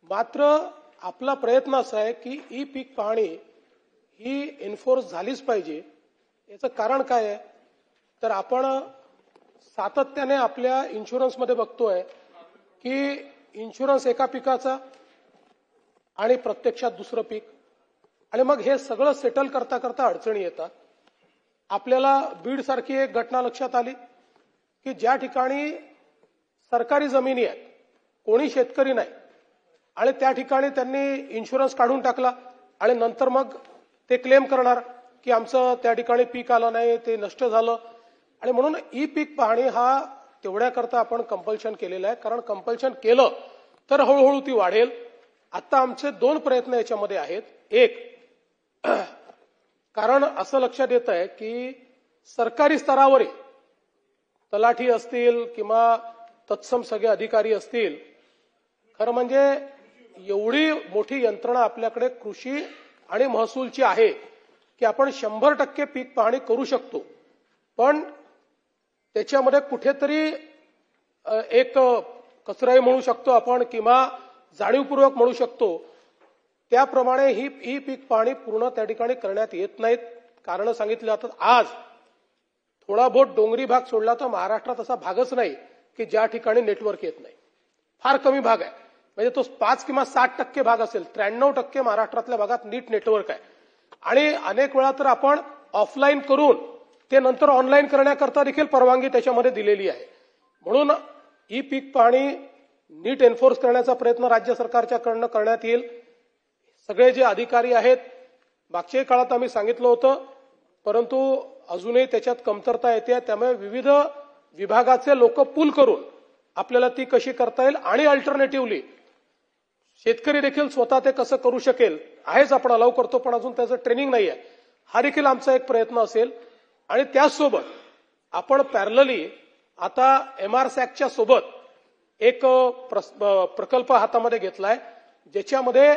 मात्र आपला प्रयत्न असा आहे की ई पीक पाहणी ही एन्फोर्स झालीच पाहिजे. याचं कारण काय आहे तर आपण सातत्याने आपल्या इन्शुरन्समध्ये बघतोय की इन्शुरन्स एका पिकाचा आणि प्रत्यक्षात दुसरं पीक आणि मग हे सगळं सेटल करता करता अडचणी येतात. आपल्याला बीड सारखी एक घटना लक्षात आली की ज्या ठिकाणी सरकारी जमिनी आहेत, कोणी शेतकरी नाही आणि त्या ठिकाणी त्यांनी इन्शुरन्स काढून टाकला आणि नंतर मग ते क्लेम करणार की आमचं त्या ठिकाणी पीक आलं नाही, ते नष्ट झालं. आणि म्हणून ई पीक पाहणी हा तेवढ्याकरता आपण कंपल्शन केलेलं आहे, कारण कंपल्शन केलं तर हळूहळू ती वाढेल. आता आमचे 2 प्रयत्न याच्यामध्ये आहेत. एक, कारण असं लक्षात येत आहे की सरकारी स्तरावर तलाठी असतील किंवा तत्सम सगळे अधिकारी असतील, खरं म्हणजे एवढी मोठी यंत्रणा आपल्याकडे कृषी आणि महसूलची आहे की आपण 100% पीक पाहणी करू शकतो. पण त्याच्यामध्ये कुठेतरी एक कचराई म्हणू शकतो आपण किंवा जाणीवपूर्वक म्हणू शकतो, त्याप्रमाणे ही ई पीक पाहणी पूर्ण त्या ठिकाणी करण्यात येत नाहीत. कारण सांगितलं जातात. आज थोडा बहुत डोंगरी भाग सोडला तर महाराष्ट्रात असा भागच नाही की ज्या ठिकाणी नेटवर्क येत नाही. फार कमी भाग आहे, म्हणजे तो 5 किंवा 7% भाग असेल. 93% महाराष्ट्रातल्या भागात नीट नेटवर्क आहे. आणि अनेक वेळा तर आपण ऑफलाईन करून ते नंतर ऑनलाईन करण्याकरता देखील परवानगी त्याच्यामध्ये दिलेली आहे. म्हणून ई पीक पाहणी नीट एन्फोर्स करण्याचा प्रयत्न राज्य सरकारच्याकडनं करण्यात येईल. सगळे जे अधिकारी आहेत, मागच्याही काळात आम्ही सांगितलं होतं, परंतु अजूनही त्याच्यात कमतरता येते. त्यामुळे विविध विभागाचे लोक पूल करून आपल्याला ती कशी करता येईल आणि अल्टरनेटिव्हली शेतकरी देखील स्वतः ते कसं करू शकेल. आहेच आपण अलाव करतो, पण अजून त्याचं ट्रेनिंग नाही आहे. हा देखील आमचा एक प्रयत्न असेल. आणि त्याचसोबत आपण पॅरलली आता MRSACच्या सोबत एक प्रकल्प हातामध्ये घेतलाय, ज्याच्यामध्ये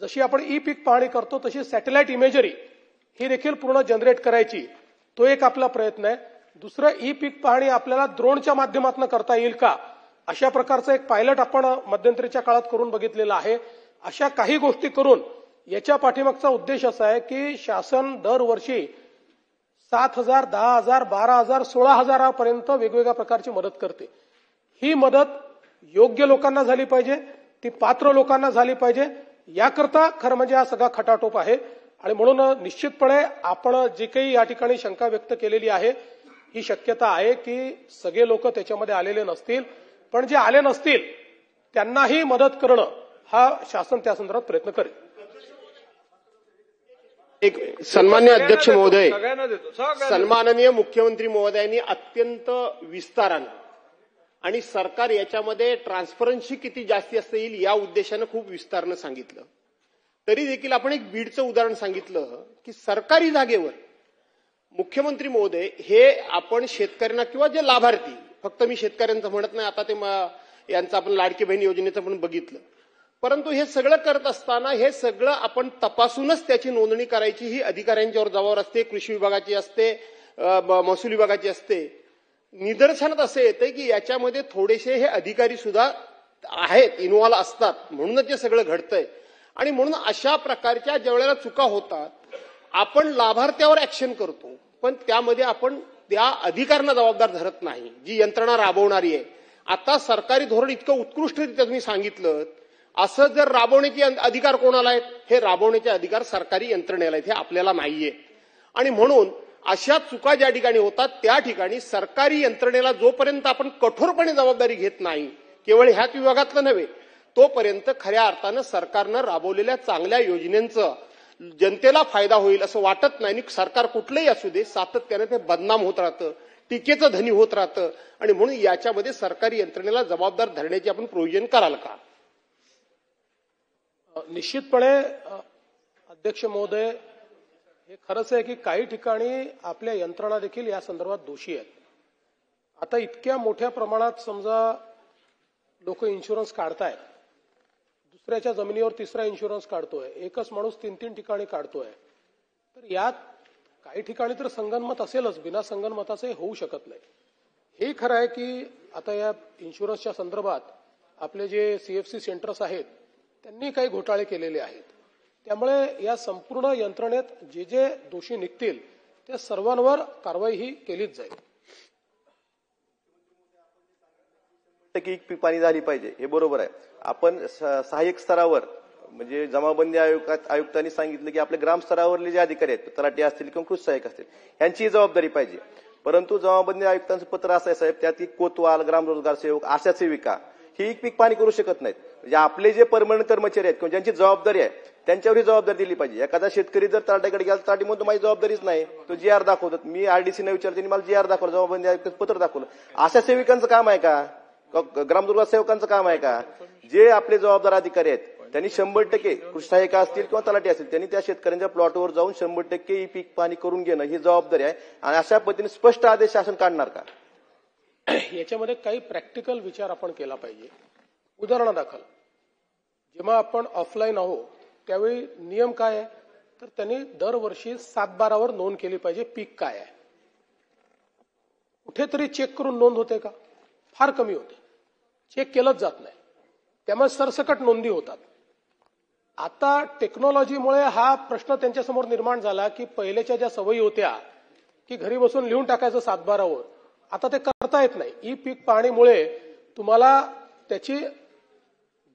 जशी आपण ई पीक पाहणी करतो तशी सॅटेलाइट इमेजरी ही देखील पूर्ण जनरेट करायची. तो एक आपला प्रयत्न आहे. दुसरं, ई पीक पाहणी आपल्याला ड्रोनच्या माध्यमातून करता येईल का, अशा प्रकारचं एक पायलट आपण मध्यंतरीच्या काळात करून बघितलेलं आहे. अशा काही गोष्टी करून याच्या पाठीमागचा उद्देश असा आहे की शासन दरवर्षी 7,000, 10,000, 12,000, 16,000 पर्यंत वेगवेगळ्या प्रकारची मदत करते. ही मदत योग्य लोकांना झाली पाहिजे, ती पात्र लोकांना झाली पाहिजे. याकरता खरं म्हणजे हा सगळा खटाटोप आहे. आणि म्हणून निश्चितपणे आपण जी काही या ठिकाणी शंका व्यक्त केलेली आहे, ही शक्यता आहे की सगळे लोक त्याच्यामध्ये आलेले नसतील, पण जे आले नसतील त्यांनाही मदत करणं हा शासन त्या संदर्भात प्रयत्न करेल. एक सन्माननीय अध्यक्ष महोदय, सन्माननीय मुख्यमंत्री महोदयांनी अत्यंत विस्तारानं आणि सरकार याच्यामध्ये ट्रान्सपरन्सी किती जास्ती असता येईल या उद्देशानं खूप विस्तारानं सांगितलं. तरी देखील आपण एक बीडचं उदाहरण सांगितलं की सरकारी जागेवर मुख्यमंत्री महोदय हे आपण शेतकऱ्यांना किंवा जे लाभार्थी, फक्त मी शेतकऱ्यांचं म्हणत नाही, आता ते यांचं आपण लाडकी बहीण योजनेचं पण बघितलं, परंतु हे सगळं करत असताना हे सगळं आपण तपासूनच त्याची नोंदणी करायची ही अधिकाऱ्यांच्यावर जबाबदारी असते, कृषी विभागाची असते, महसूल विभागाची असते. निदर्शनात असं येतं की याच्यामध्ये थोडेसे हे अधिकारी सुद्धा आहेत, इन्व्हॉल्व असतात, म्हणूनच हे सगळं घडतंय. आणि म्हणून अशा प्रकारच्या ज्यावेळेला चुका होतात आपण लाभार्थ्यावर ऍक्शन करतो, पण त्यामध्ये आपण त्या अधिकाऱ्यांना जबाबदार धरत नाही, जी यंत्रणा राबवणारी आहे. आता सरकारी धोरण इतकं उत्कृष्टरित्या तुम्ही सांगितलं, असं जर राबवण्याचे अधिकार कोणाला आहेत, हे राबवण्याचे अधिकार सरकारी यंत्रणेला आहेत, हे आपल्याला नाहीये. आणि म्हणून अशा चुका ज्या ठिकाणी होतात त्या ठिकाणी सरकारी यंत्रणेला जोपर्यंत आपण कठोरपणे जबाबदारी घेत नाही, केवळ ह्याच विभागातलं नव्हे, तोपर्यंत खऱ्या अर्थानं सरकारनं राबवलेल्या चांगल्या योजनेंचं जनतेला फायदा होईल असं वाटत नाही. सरकार कुठलंही असू दे, सातत्याने ते बदनाम होत राहतं, टीकेचं धनी होत राहतं. आणि म्हणून याच्यामध्ये सरकारी यंत्रणेला जबाबदार धरण्याची आपण प्रोव्हिजन कराल का? निश्चितपणे अध्यक्ष महोदय, हे खरंच आहे की काही ठिकाणी आपल्या यंत्रणा देखील या संदर्भात दोषी आहेत. आता इतक्या मोठ्या प्रमाणात समजा लोक इन्शुरन्स काढतायत, दुसऱ्याच्या जमिनीवर तिसरा इन्शुरन्स काढतोय, एकच माणूस 3-3 ठिकाणी काढतोय, तर यात काही ठिकाणी तर संगनमत असेलच, बिना संगनमताचं हे होऊ शकत नाही. हे खरं आहे की आता या इन्शुरन्सच्या संदर्भात आपले जे CFC सेंटर्स आहेत त्यांनी काही घोटाळे केलेले आहेत. त्यामुळे या संपूर्ण यंत्रणेत जे जे दोषी निघतील त्या सर्वांवर कारवाई ही केलीच जाईल. टक्के पीक पाणी झाली पाहिजे हे बरोबर आहे. आपण सहाय्यक स्तरावर म्हणजे जमाबंदी आयुक्तांनी सांगितलं की आपल्या ग्राम स्तरावरले जे अधिकारी आहेत, तलाठी असतील किंवा कृषी सहाय्यक असतील, यांची जबाबदारी पाहिजे. परंतु जमाबंदी आयुक्तांचं पत्र असं आहे साहेब, त्यात की कोतवाल, ग्राम रोजगार सेवक, आशा सेविका ही पीक पाणी करू शकत नाहीत. म्हणजे आपले जे परमनंट कर्मचारी आहेत किंवा ज्यांची जबाबदारी आहे त्यांच्यावर ही जबाबदारी दिली पाहिजे. एखादा शेतकरी जर तलाठ्याकडे गेला, तलाठी म्हणतो माझी जबाबदारीच नाही, तो जीआर दाखवतात. मी आरडीसीने विचारते, मला जीआर दाखवलं, जमाबंदी आयुक्ताचं पत्र दाखवलं. आशा सेविकांचं काम आहे का? ग्राम रोजगार सेवकांचं काम आहे का? जे आपले जबाबदार अधिकारी आहेत त्यांनी 100% कृषी सहाय्यक असतील किंवा तलाठी असतील, त्यांनी त्या शेतकऱ्यांच्या प्लॉटवर जाऊन 100% ही पीक पाणी करून घेणं ही जबाबदारी आहे. आणि अशा पद्धतीने स्पष्ट आदेश शासन काढणार का? याच्यामध्ये काही प्रॅक्टिकल विचार आपण केला पाहिजे. उदाहरणादाखल जेव्हा आपण ऑफलाईन आहोत त्यावेळी नियम काय आहे, तर त्यांनी दरवर्षी 7/12वर नोंद केली पाहिजे पीक काय आहे. कुठेतरी चेक करून नोंद होते का? फार कमी होते. चेक केलंच जात नाही, त्यामुळे सरसकट नोंदी होतात. आता टेक्नॉलॉजीमुळे हा प्रश्न त्यांच्यासमोर निर्माण झाला की पहिल्याच्या ज्या सवयी होत्या की घरी बसून लिहून टाकायचं 7/12वर, आता ते करता येत नाही. ई पीक पाहणीमुळे तुम्हाला त्याची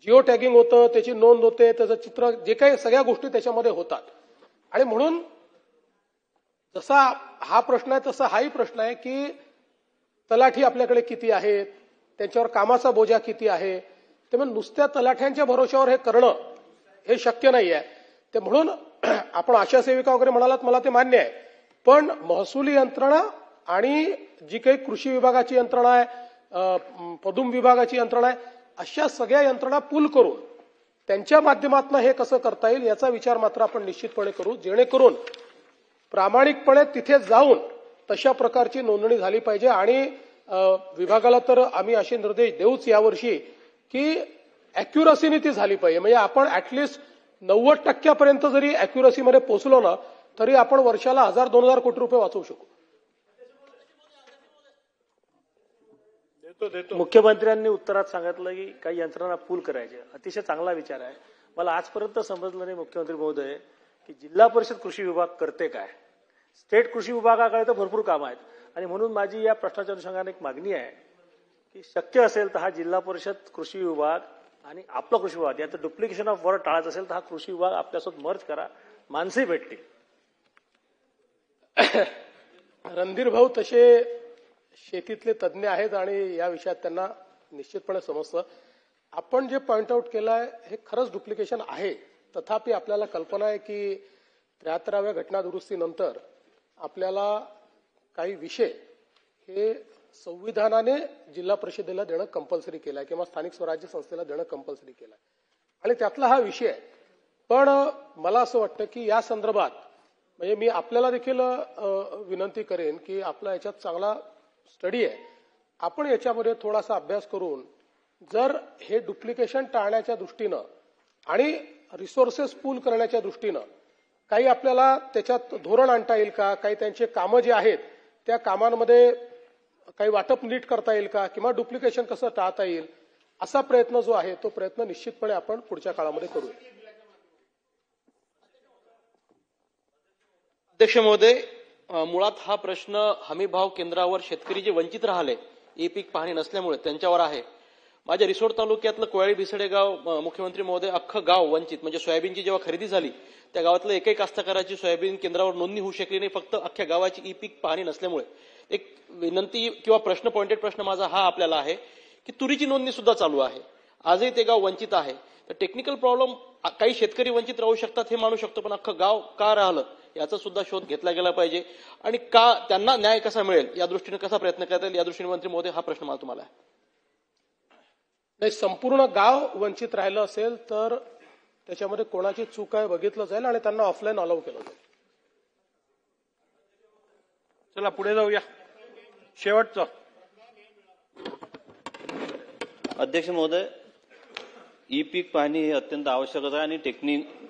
जिओ टॅगिंग होतं, त्याची नोंद होते, त्याचं चित्र, जे काही सगळ्या गोष्टी त्याच्यामध्ये होतात. आणि म्हणून जसा हा प्रश्न आहे तसा हाही प्रश्न आहे की तलाठी आपल्याकडे किती आहेत, त्यांच्यावर कामाचा बोजा किती आहे. त्यामुळे नुसत्या तलाठ्यांच्या भरोश्यावर हे करणं हे शक्य नाही आहे. ते म्हणून आपण आशा सेविका वगैरे म्हणालात, मला ते मान्य आहे, पण महसुली यंत्रणा आणि जी काही कृषी विभागाची यंत्रणा आहे, पदुम विभागाची यंत्रणा आहे, अशा सगळ्या यंत्रणा पूल करून त्यांच्या माध्यमातून हे कसं करता येईल याचा विचार मात्र आपण निश्चितपणे करू, जेणेकरून प्रामाणिकपणे तिथे जाऊन तशा प्रकारची नोंदणी झाली पाहिजे. आणि विभागाला तर आम्ही असे निर्देश देऊच यावर्षी की अॅक्युरसीने ती झाली पाहिजे. म्हणजे आपण ऍटलिस्ट 90% जरी अॅक्युरसीमध्ये पोहोचलो ना तरी आपण वर्षाला 1000-2000 कोटी रुपये वाचवू शकू. मुख्यमंत्र्यांनी उत्तरात सांगितलं की काही यंत्रणा पूल करायचे. अतिशय चांगला विचार आहे. मला आजपर्यंत समजलं नाही मुख्यमंत्री महोदय की जिल्हा परिषद कृषी विभाग करते काय. स्टेट कृषी विभागाकडे तर भरपूर काम आहेत. आणि म्हणून माझी या प्रश्नाच्या अनुषंगाने एक मागणी आहे की शक्य असेल तर हा जिल्हा परिषद कृषी विभाग आणि आपला कृषी विभाग याचं डुप्लिकेशन ऑफ वर्क टाळायचं असेल तर हा कृषी विभाग आपल्यासोबत मर्ज करा, माणसंही भेटतील. रणधीर भाऊ तसे शेतीतले तज्ज्ञ आहेत आणि या विषयात त्यांना निश्चितपणे समजतं. आपण जे पॉइंट आउट केलं आहे हे खरंच डुप्लिकेशन आहे. तथापि आपल्याला कल्पना आहे की 73व्या घटना दुरुस्तीनंतर आपल्याला काही विषय हे संविधानाने जिल्हा परिषदेला देणं कंपल्सरी केलं आहे किंवा स्थानिक स्वराज्य संस्थेला देणं कंपल्सरी केलं आहे आणि त्यातला हा विषय आहे. पण मला असं वाटतं की या संदर्भात म्हणजे मी आपल्याला देखील विनंती करेन की आपला याच्यात चांगला स्टडी आहे, आपण याच्यामध्ये थोडासा अभ्यास करून जर हे डुप्लिकेशन टाळण्याच्या दृष्टीनं आणि रिसोर्सेस पूल करण्याच्या दृष्टीनं काही आपल्याला त्याच्यात धोरण आणता येईल का, काही त्यांचे कामं जे आहेत त्या कामांमध्ये काही वाटप नीट करता येईल का किंवा डुप्लिकेशन कसं टाळता येईल, असा प्रयत्न जो आहे तो प्रयत्न निश्चितपणे आपण पुढच्या काळामध्ये करूया. अध्यक्ष महोदय, मुळात हा प्रश्न हमीभाव केंद्रावर शेतकरी जे वंचित राहिले ई पीक पाहणी नसल्यामुळे त्यांच्यावर आहे. माझ्या रिसोड तालुक्यातलं कोयाळी भिसडे गाव मुख्यमंत्री महोदय अख्खं गाव वंचित, म्हणजे सोयाबीनची जेव्हा खरेदी झाली त्या गावातलं एकही कास्तकाराची सोयाबीन केंद्रावर नोंदणी होऊ शकली नाही, फक्त अख्ख्या गावाची ई पीक पाहणी नसल्यामुळे. एक विनंती किंवा प्रश्न, पॉइंटेड प्रश्न माझा हा आपल्याला आहे की तुरीची नोंदणी सुद्धा चालू आहे, आजही ते गाव वंचित आहे. तर टेक्निकल प्रॉब्लेम, काही शेतकरी वंचित राहू शकतात हे मानू शकतो, पण अख्खं गाव का राहिलं याचा सुद्धा शोध घेतला गेला पाहिजे आणि का त्यांना न्याय कसा मिळेल या दृष्टीने कसा प्रयत्न करता येईल या दृष्टीने मंत्री महोदय हा प्रश्न मला तुम्हाला आहे. नाही, संपूर्ण गाव वंचित राहिलं असेल तर त्याच्यामध्ये कोणाची चूक आहे बघितलं जाईल आणि त्यांना ऑफलाईन अलाउ केलं जाईल. चला पुढे जाऊया. शेवटचं. अध्यक्ष महोदय, ई पीक पाहणी हे अत्यंत आवश्यकच आहे आणि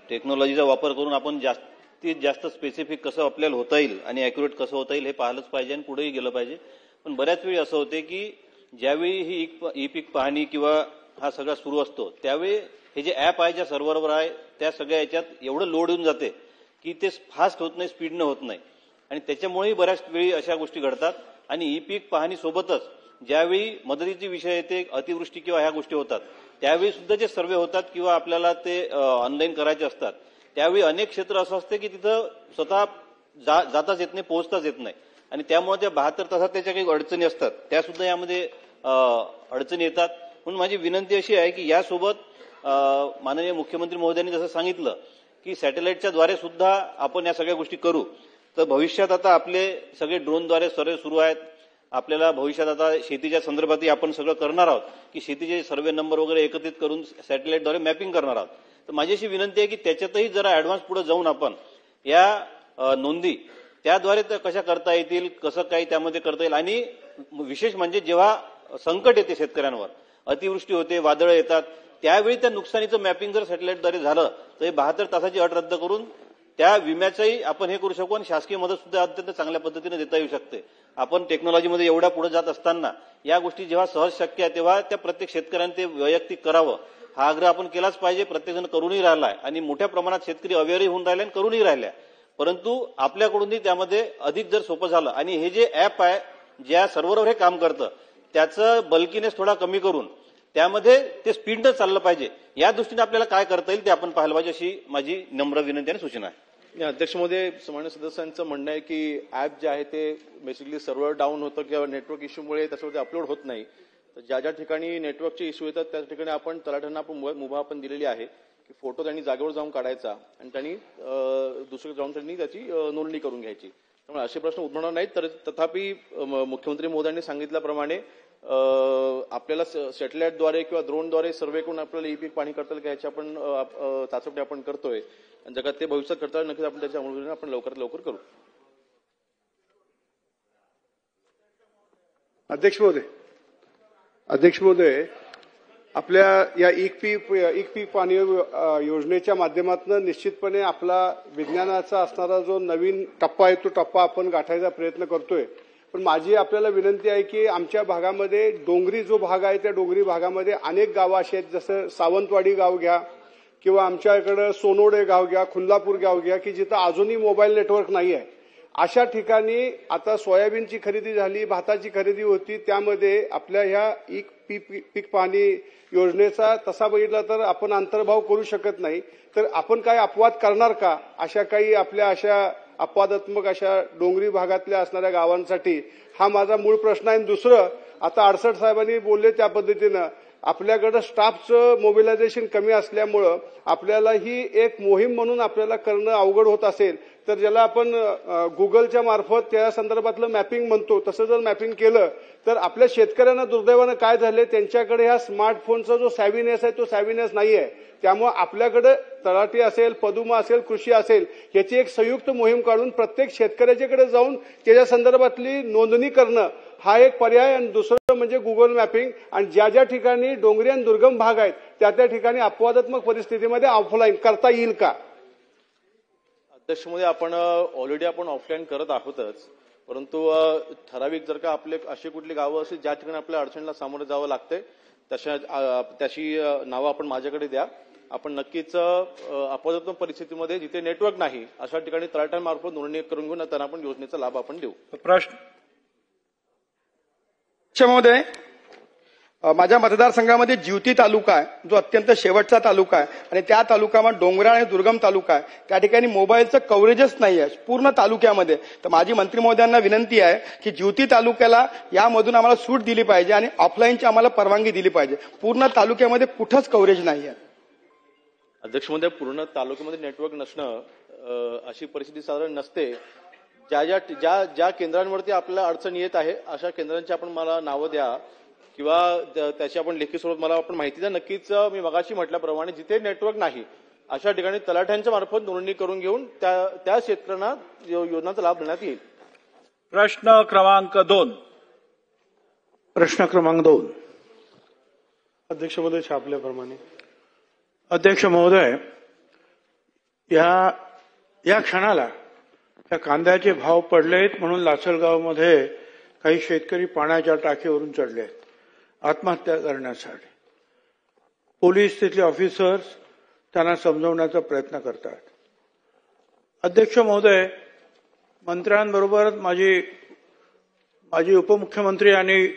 टेक्नॉलॉजीचा वापर करून आपण जास्तीत जास्त स्पेसिफिक कसं आपल्याला होता येईल आणि अॅक्युरेट कसं होता येईल हे पाहिलंच पाहिजे आणि पुढेही गेलं पाहिजे. पण बऱ्याच वेळी असं होते की ज्यावेळी ही ई पीक पाहणी किंवा हा सगळा सुरू असतो त्यावेळी हे जे ऍप आहे ज्या सर्व्हरवर आहे त्या सगळ्या याच्यात एवढं लोड येऊन जाते की ते फास्ट होत नाही, स्पीडनं होत नाही आणि त्याच्यामुळेही बऱ्याच वेळी अशा गोष्टी घडतात. आणि ई पीक पाहणी सोबतच ज्यावेळी मदतीचे विषय येते, अतिवृष्टी किंवा ह्या गोष्टी होतात त्यावेळी सुद्धा जे सर्वे होतात किंवा आपल्याला ते ऑनलाईन करायचे असतात त्यावेळी अनेक क्षेत्र असं असते की तिथं स्वतः जाताच येत नाही, पोहोचताच येत नाही आणि त्यामुळे त्या 72 तासात त्याच्या काही अडचणी असतात त्या सुद्धा यामध्ये अडचणी येतात. म्हणून माझी विनंती अशी आहे की यासोबत माननीय मुख्यमंत्री महोदयांनी जसं सांगितलं की सॅटेलाइटच्या द्वारे सुद्धा आपण या सगळ्या गोष्टी करू. तर भविष्यात आता आपले सगळे ड्रोनद्वारे सर्वे सुरू आहेत. आपल्याला भविष्यात आता शेतीच्या संदर्भातही आपण सगळं करणार आहोत की शेतीचे सर्वे नंबर वगैरे एकत्रित करून सॅटेलाइटद्वारे मॅपिंग करणार आहोत. तर माझी अशी विनंती आहे की त्याच्यातही जरा ऍडव्हान्स पुढे जाऊन आपण या नोंदी त्याद्वारे कशा करता येतील, कसं काही त्यामध्ये करता येईल. आणि विशेष म्हणजे जेव्हा संकट येते शेतकऱ्यांवर, अतिवृष्टी होते, वादळं येतात, त्यावेळी त्या नुकसानीचं मॅपिंग जर सॅटेलाइटद्वारे झालं तर 72 तासाची अट रद्द करून त्या विम्याचंही आपण हे करू शकू आणि शासकीय मदत सुद्धा अत्यंत चांगल्या पद्धतीने देता येऊ शकते. आपण टेक्नॉलॉजीमध्ये एवढ्या पुढे जात असताना या गोष्टी जेव्हा सहज शक्य आहे तेव्हा त्या प्रत्येक शेतकऱ्यांनी ते वैयक्तिक करावं हा आग्रह आपण केलाच पाहिजे. प्रत्येकजण करूनही राहिलाय आणि मोठ्या प्रमाणात शेतकरी अवेअरही होऊन राहिले आणि करूनही राहिल्या. परंतु आपल्याकडूनही त्यामध्ये अधिक जर सोपं झालं आणि हे जे ऍप आहे ज्या सर्व्हरवर हे काम करतं त्याचं बल्कीनेस थोडा कमी करून त्यामध्ये ते स्पीडनं चाललं पाहिजे. या दृष्टीने आपल्याला काय करता येईल ते आपण पाहायला पाहिजे अशी माझी नम्र विनंती आणि सूचना आहे. अध्यक्ष महोदय, सामान्य सदस्यांचं म्हणणं आहे की ऍप जे आहे ते बेसिकली सर्व्हर डाऊन होतं किंवा नेटवर्क इश्यूमुळे त्याच्यावरती अपलोड होत नाही. तर ज्या ज्या ठिकाणी नेटवर्कचे इश्यू येतात त्या ठिकाणी आपण तलाठ्यांना आपण मुभा आपण दिलेली आहे की फोटो त्यांनी जागेवर जाऊन काढायचा आणि त्यांनी दुसरीकडे जाऊन त्यांनी त्याची नोंदणी करून घ्यायची. त्यामुळे असे प्रश्न उद्भवणार नाहीत. तर तथापि मुख्यमंत्री महोदयांनी सांगितल्याप्रमाणे आपल्याला सॅटेलाइटद्वारे किंवा ड्रोनद्वारे सर्वे करून आपल्याला ई पीक पाणी करता येईल का याची आपण चाचपणी आपण करतोय आणि जगात ते भविष्यात करता नक्कीच आपण त्याच्या अंमलबजावणी आपण लवकरात लवकर करू. अध्यक्ष महोदय, आपल्या या एक पीक पाणी योजनेच्या माध्यमातून निश्चितपणे आपला विज्ञानाचा असणारा जो नवीन टप्पा आहे तो टप्पा आपण गाठायचा प्रयत्न करतोय. पण माझी आपल्याला विनंती आहे की आमच्या भागामध्ये डोंगरी जो भाग आहे त्या डोंगरी भागामध्ये अनेक गावं अशी आहेत, जसं सावंतवाडी गाव घ्या किंवा आमच्याकडे सोनोडे गाव घ्या, खुल्लापूर गाव घ्या, की जिथं अजूनही मोबाईल नेटवर्क नाही आहे. अशा ठिकाणी आता सोयाबीनची खरेदी झाली, भाताची खरेदी होती, त्यामध्ये आपल्या ह्या पीक पाणी योजनेचा तसा बघितला तर आपण अंतर्भाव करू शकत नाही. तर आपण काय अपवाद करणार का अशा काही आपल्या अशा अपवादात्मक अशा डोंगरी भागातल्या असणाऱ्या गावांसाठी? हा माझा मूळ प्रश्न आहे. दुसरं, आता अडसट साहेबांनी बोलले त्या पद्धतीनं आपल्याकडे स्टाफचं मोबिलायझेशन कमी असल्यामुळं आपल्याला ही एक मोहीम म्हणून आपल्याला करणं अवघड होत असेल तर ज्याला आपण गुगलच्या मार्फत त्या संदर्भातलं मॅपिंग म्हणतो तसं जर मॅपिंग केलं तर आपल्या शेतकऱ्यांना दुर्दैवानं काय झाले, त्यांच्याकडे ह्या स्मार्टफोनचा जो सॅव्हिनेस आहे तो सॅव्हिनेस नाही आहे. त्यामुळे आपल्याकडे तलाठी असेल, पदुमा असेल, कृषी असेल याची एक संयुक्त मोहीम काढून प्रत्येक शेतकऱ्याच्याकडे जाऊन त्याच्या संदर्भातली नोंदणी करणं हा एक पर्याय. आणि दुसरं म्हणजे गुगल मॅपिंग आणि ज्या ज्या ठिकाणी डोंगरी आणि दुर्गम भाग आहेत त्या त्या ठिकाणी अपवादात्मक परिस्थितीमध्ये ऑफलाईन करता येईल का? अध्यक्षमध्ये आपण ऑलरेडी आपण ऑफलाईन करत आहोतच, परंतु ठराविक जर का आपले अशी कुठली गावं असतील ज्या ठिकाणी आपल्या अडचणीला सामोरं जावं लागतंय त्याची नावं आपण माझ्याकडे द्या. आपण नक्कीच अपवादात्मक परिस्थितीमध्ये जिथे नेटवर्क नाही अशा ठिकाणी तलाठ्यांमार्फत नोंदणी करून घेऊन त्यांना आपण योजनेचा लाभ आपण देऊ. प्रश्न महोदय, माझ्या मतदारसंघामध्ये जिवती तालुका आहे जो अत्यंत शेवटचा तालुका आहे आणि त्या तालुक्यामध्ये डोंगराळ आणि दुर्गम तालुका आहे. त्या ठिकाणी मोबाईलचं कव्हरेजच नाही आहे पूर्ण तालुक्यामध्ये. तर माझी मंत्री महोदयांना विनंती आहे की जिवती तालुक्याला यामधून आम्हाला सूट दिली पाहिजे आणि ऑफलाईनची आम्हाला परवानगी दिली पाहिजे. पूर्ण तालुक्यामध्ये कुठंच कव्हरेज नाही आहे. अध्यक्ष महोदय, पूर्ण तालुक्यामध्ये नेटवर्क नसणं अशी परिस्थिती साधारण नसते. ज्या केंद्रांवरती आपल्याला अडचण येत आहे अशा केंद्रांची आपण मला नावं द्या किंवा त्याची आपण लेखी स्वरूपात मला आपण माहिती द्या. नक्कीच मी मगाशी म्हटल्याप्रमाणे जिथे नेटवर्क नाही अशा ठिकाणी तलाठ्यांच्या मार्फत नोंदणी करून घेऊन त्या शेतकऱ्यांना योजनांचा लाभ देण्यात येईल. प्रश्न क्रमांक 2. प्रश्न क्रमांक 2. अध्यक्ष महोदय, छापल्याप्रमाणे अध्यक्ष महोदय, या क्षणाला त्या कांद्याचे भाव पडलेत म्हणून लासलगावमध्ये काही शेतकरी पाण्याच्या टाकीवरून चढले आत्महत्या करण्यासाठी. पोलीस तिथले ऑफिसर्स त्यांना समजवण्याचा प्रयत्न करतात. अध्यक्ष महोदय, मंत्र्यांबरोबर माझी उपमुख्यमंत्री आणि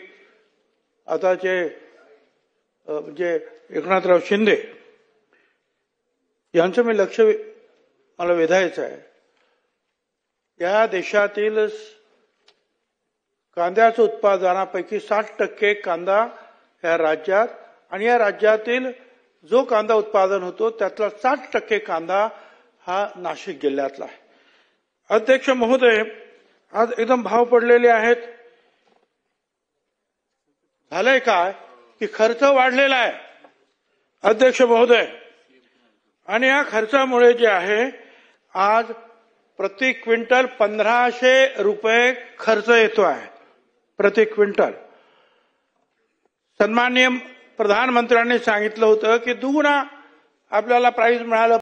आताचे म्हणजे एकनाथराव शिंदे यांचं मी लक्ष मला वेधायचं आहे. या देशातील कांद्याच्या उत्पादनापैकी 60% कांदा या राज्यात आणि या राज्यातील जो कांदा उत्पादन होतो त्यातला 60% कांदा हा नाशिक जिल्ह्यातला आहे. अध्यक्ष महोदय, आज एकदम भाव पडलेले आहेत. झालंय काय की खर्च वाढलेला आहे अध्यक्ष महोदय, आणि या खर्चामुळे जे आहे आज प्रति क्विंटल 1500 रुपये खर्च येतो आहे प्रति क्विंटल. सन्माननीय प्रधानमंत्र्यांनी सांगितलं होतं की दुगुणा आपल्याला प्राइस मिळालं